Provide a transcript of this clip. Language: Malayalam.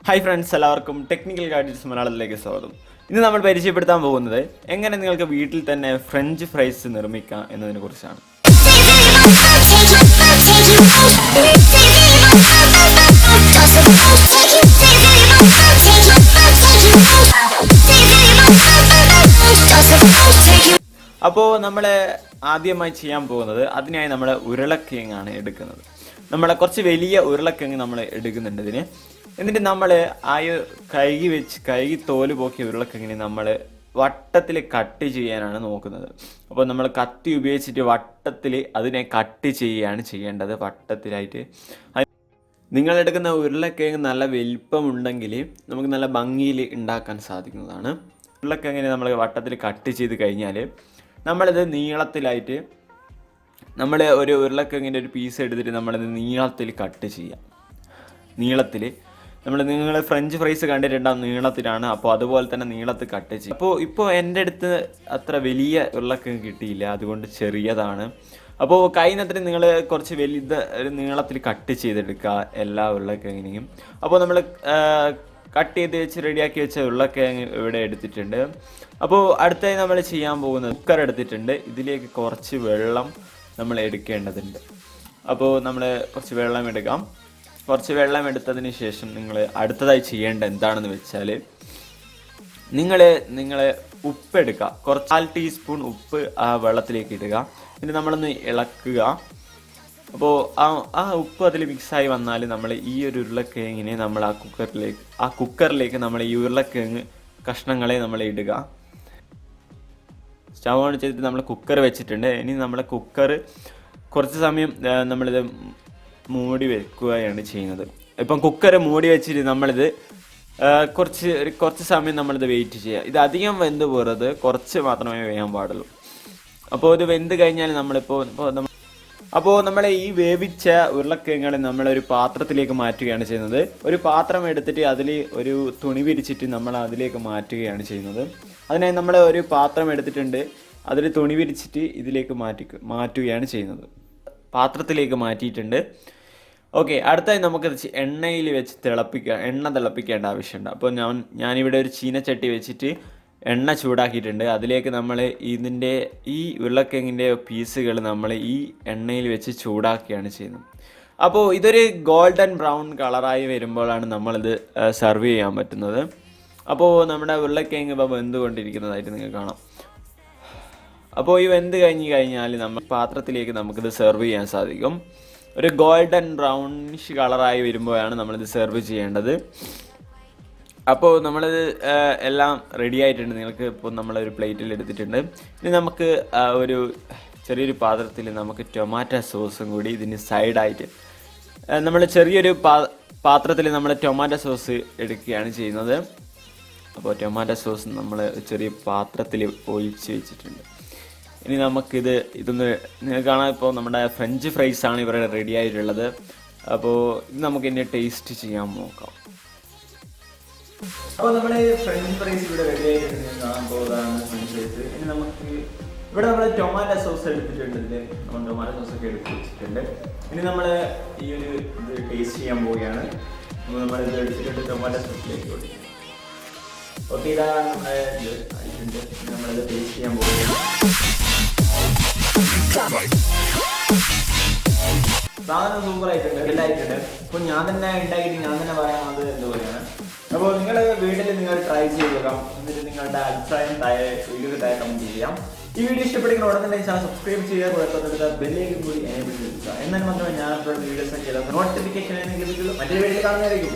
ഹായ് ഫ്രണ്ട്സ്, എല്ലാവർക്കും ടെക്നിക്കൽ ഗാഡ്ജറ്റ്സ് മലയാളത്തിലേക്ക് സ്വാഗതം. ഇന്ന് നമ്മൾ പരിചയപ്പെടുത്താൻ പോകുന്നത് എങ്ങനെ നിങ്ങൾക്ക് വീട്ടിൽ തന്നെ ഫ്രഞ്ച് ഫ്രൈസ് നിർമ്മിക്കാം എന്നതിനെ കുറിച്ചാണ്. അപ്പോൾ നമ്മൾ ആദ്യമായി ചെയ്യാൻ പോകുന്നത്, അതിനായി നമ്മൾ ഉരുളക്കിഴങ്ങാണ് എടുക്കുന്നത്. നമ്മളെ കുറച്ച് വലിയ ഉരുളക്കിഴങ്ങ് നമ്മൾ എടുക്കുന്നുണ്ട് ഇതിന്. എന്നിട്ട് നമ്മൾ കഴുകി തോല് പോക്കിയ ഉരുളക്കിഴങ്ങിനെ നമ്മൾ വട്ടത്തിൽ കട്ട് ചെയ്യാനാണ് നോക്കുന്നത്. അപ്പോൾ നമ്മൾ കത്തി ഉപയോഗിച്ചിട്ട് വട്ടത്തിൽ അതിനെ കട്ട് ചെയ്യുകയാണ് ചെയ്യേണ്ടത്, വട്ടത്തിലായിട്ട്. നിങ്ങളെടുക്കുന്ന ഉരുളക്കിഴങ്ങ് നല്ല വലിപ്പമുണ്ടെങ്കിൽ നമുക്ക് നല്ല ഭംഗിയിൽ ഉണ്ടാക്കാൻ സാധിക്കുന്നതാണ്. ഉരുളക്കിഴങ്ങിനെ നമ്മൾ വട്ടത്തിൽ കട്ട് ചെയ്ത് കഴിഞ്ഞാൽ നമ്മളിത് നീളത്തിലായിട്ട് നമ്മൾ ഒരു ഉരുളക്കിഴങ്ങിൻ്റെ ഒരു പീസ് എടുത്തിട്ട് നമ്മളിത് നീളത്തിൽ കട്ട് ചെയ്യാം. നിങ്ങൾ ഫ്രഞ്ച് ഫ്രൈസ് കണ്ടിട്ടുണ്ടാകും, നീളത്തിലാണ്. അപ്പോൾ അതുപോലെ തന്നെ നീളത്തിൽ കട്ട് ചെയ്യും. ഇപ്പോൾ എൻ്റെ അടുത്ത് അത്ര വലിയ ഉരുളക്കിഴങ്ങ് കിട്ടിയില്ല, അതുകൊണ്ട് ചെറിയതാണ്. അപ്പോൾ കഴിയുന്നത്ര നിങ്ങൾ കുറച്ച് ഒരു നീളത്തിൽ കട്ട് ചെയ്തെടുക്കുക എല്ലാ ഉരുളക്കിഴങ്ങിനെയും. അപ്പോൾ നമ്മൾ കട്ട് ചെയ്ത് വെച്ച് റെഡിയാക്കി വെച്ച ഉരുളക്കിഴങ്ങ് ഇവിടെ എടുത്തിട്ടുണ്ട്. അപ്പോൾ അടുത്തായി നമ്മൾ ചെയ്യാൻ പോകുന്നത്, കുക്കർ എടുത്തിട്ടുണ്ട്. ഇതിലേക്ക് കുറച്ച് വെള്ളം നമ്മൾ എടുക്കേണ്ടതുണ്ട്. അപ്പോൾ നമ്മൾ കുറച്ച് വെള്ളം എടുക്കാം. കുറച്ച് വെള്ളം എടുത്തതിന് ശേഷം നിങ്ങൾ അടുത്തതായി ചെയ്യേണ്ട എന്താണെന്ന് വെച്ചാൽ, നിങ്ങൾ ഉപ്പ് എടുക്കുക. കുറച്ച് 1/4 ടീസ്പൂൺ ഉപ്പ് ആ വെള്ളത്തിലേക്ക് ഇടുക. എന്നിട്ട് നമ്മളൊന്ന് ഇളക്കുക. അപ്പോൾ ആ ഉപ്പ് അതിൽ മിക്സായി വന്നാൽ നമ്മൾ ഈ ഒരു ഉരുളക്കിഴങ്ങിനെ നമ്മൾ ആ കുക്കറിലേക്ക് നമ്മൾ ഈ ഉരുളക്കിഴങ്ങ് കഷ്ണങ്ങളെ നമ്മൾ ഇടുക. സ്റ്റവ് ഓൺ ചെയ്തിട്ട് നമ്മൾ കുക്കർ വെച്ചിട്ടുണ്ട്. ഇനി നമ്മൾ കുക്കർ കുറച്ച് സമയം നമ്മളിത് മൂടി വെക്കുകയാണ് ചെയ്യുന്നത്. ഇപ്പം കുക്കർ മൂടി വെച്ചിട്ട് നമ്മളിത് കുറച്ച് സമയം നമ്മളിത് വെയിറ്റ് ചെയ്യുക. ഇത് അധികം വെന്ത് പോകരുത്, കുറച്ച് മാത്രമേ വേകാൻ പാടുള്ളൂ. അപ്പോൾ ഇത് വെന്ത് കഴിഞ്ഞാൽ അപ്പോൾ നമ്മൾ ഈ വേവിച്ച ഉരുളക്കിഴങ്ങുകളെ നമ്മളൊരു പാത്രത്തിലേക്ക് മാറ്റുകയാണ് ചെയ്യുന്നത്. ഒരു പാത്രം എടുത്തിട്ട് അതിൽ ഒരു തുണി വിരിച്ചിട്ട് നമ്മൾ അതിലേക്ക് മാറ്റുകയാണ് ചെയ്യുന്നത്. അതിനായി നമ്മൾ ഒരു പാത്രം എടുത്തിട്ടുണ്ട്, അതിൽ തുണി വിരിച്ചിട്ട് ഇതിലേക്ക് മാറ്റുകയാണ് ചെയ്യുന്നത്. പാത്രത്തിലേക്ക് മാറ്റിയിട്ടുണ്ട്. ഓക്കെ, അടുത്തായി നമുക്ക് എണ്ണയിൽ വെച്ച് എണ്ണ തിളപ്പിക്കേണ്ട ആവശ്യമുണ്ട്. അപ്പോൾ ഞാനിവിടെ ഒരു ചീനച്ചട്ടി വെച്ചിട്ട് എണ്ണ ചൂടാക്കിയിട്ടുണ്ട്. അതിലേക്ക് നമ്മൾ ഈ ഉരുളക്കിഴങ്ങിൻ്റെ പീസുകൾ നമ്മൾ ഈ എണ്ണയിൽ വെച്ച് ചൂടാക്കുകയാണ് ചെയ്യുന്നത്. അപ്പോൾ ഇതൊരു ഗോൾഡൻ ബ്രൗൺ കളറായി വരുമ്പോഴാണ് നമ്മളിത് സെർവ് ചെയ്യാൻ പറ്റുന്നത്. അപ്പോൾ നമ്മുടെ ഉരുളക്കിഴങ്ങ് ഇപ്പോൾ വെന്തുകൊണ്ടിരിക്കുന്നതായിട്ട് നിങ്ങൾക്ക് കാണാം. അപ്പോൾ ഈ വെന്ത് കഴിഞ്ഞാൽ നമ്മൾ പാത്രത്തിലേക്ക് നമുക്കിത് സെർവ് ചെയ്യാൻ സാധിക്കും. ഒരു ഗോൾഡൻ ബ്രൗണിഷ് കളറായി വരുമ്പോഴാണ് നമ്മളിത് സെർവ് ചെയ്യേണ്ടത്. അപ്പോൾ നമ്മളിത് എല്ലാം റെഡി ആയിട്ടുണ്ട്. നിങ്ങൾക്ക് ഇപ്പോൾ നമ്മളൊരു പ്ലേറ്റിൽ എടുത്തിട്ടുണ്ട്. ഇനി നമുക്ക് ഒരു ചെറിയൊരു പാത്രത്തിൽ നമുക്ക് ടൊമാറ്റോ സോസും കൂടി ഇതിന് സൈഡായിട്ട് നമ്മൾ ചെറിയൊരു പാത്രത്തിൽ നമ്മൾ ടൊമാറ്റോ സോസ് എടുക്കുകയാണ് ചെയ്യുന്നത്. അപ്പോൾ ടൊമാറ്റോ സോസ് നമ്മൾ ചെറിയ പാത്രത്തിൽ ഒഴിച്ച് വെച്ചിട്ടുണ്ട്. ഇനി ഇതൊന്ന് നിങ്ങൾക്ക് കാണാം. ഇപ്പോൾ നമ്മുടെ ഫ്രഞ്ച് ഫ്രൈസാണ് ഇവിടെ റെഡി ആയിട്ടുള്ളത്. അപ്പോൾ ഇത് നമുക്ക് ഇനി ടേസ്റ്റ് ചെയ്യാൻ നോക്കാം. അപ്പോൾ നമ്മുടെ ഫ്രഞ്ച് ഫ്രൈസ് ഇവിടെ റെഡി ആയിട്ടുണ്ട്. കാണാൻ പോകുന്നതാണ് ഫ്രഞ്ച് ഫ്രൈസ്. ഇനി ഇവിടെ നമ്മൾ ടൊമാറ്റോ സോസ് എടുത്തിട്ടുണ്ട്. നമ്മൾ ടൊമാറ്റോ സോസൊക്കെ എടുത്ത് വെച്ചിട്ടുണ്ട്. ഇനി നമ്മൾ ഈ ഒരു ഇത് ടേസ്റ്റ് ചെയ്യാൻ പോവുകയാണ്. അപ്പോൾ നമ്മളിത് എടുത്തിട്ട് ടൊമാറ്റോ സോസിലേക്ക് കൊടുക്കും. ഓക്കെ, ഇതാണ് നമ്മുടെ ഇത് ആയിട്ടുണ്ട്. നമ്മളിത് ടേസ്റ്റ് ചെയ്യാൻ പോവുകയാണ്. സാധനം സൂപ്പറായിട്ടുണ്ട്, എല്ലായിട്ടുണ്ട്. അപ്പോൾ ഞാൻ തന്നെ ഉണ്ടാക്കിയിട്ട് ഞാൻ തന്നെ പറയാവുന്നത് എന്തുപോലെയാണ്. അപ്പോൾ നിങ്ങൾ വീട്ടിൽ നിങ്ങൾ ട്രൈ ചെയ്ത് നോക്കാം. എന്നിട്ട് നിങ്ങളുടെ അഭിപ്രായം വീഡിയോയിൽ കമൻറ്റ് ചെയ്യാം. ഈ വീഡിയോ ഇഷ്ടപ്പെടുന്ന ഉടനെ തന്നെ ചാനൽ സബ്സ്ക്രൈബ് ചെയ്യുക, കുഴപ്പമെടുക്കുക, ബെല്ലേക്ക് കൂടി എനേബിൾ ചെയ്യുക. എന്നാൽ മാത്രമേ ഞാൻ വീഡിയോസ് ഒക്കെ നോട്ടിഫിക്കേഷൻ ലഭിക്കുള്ളൂ. മറ്റൊരു വീഡിയോ കാണുന്നതായിരിക്കും.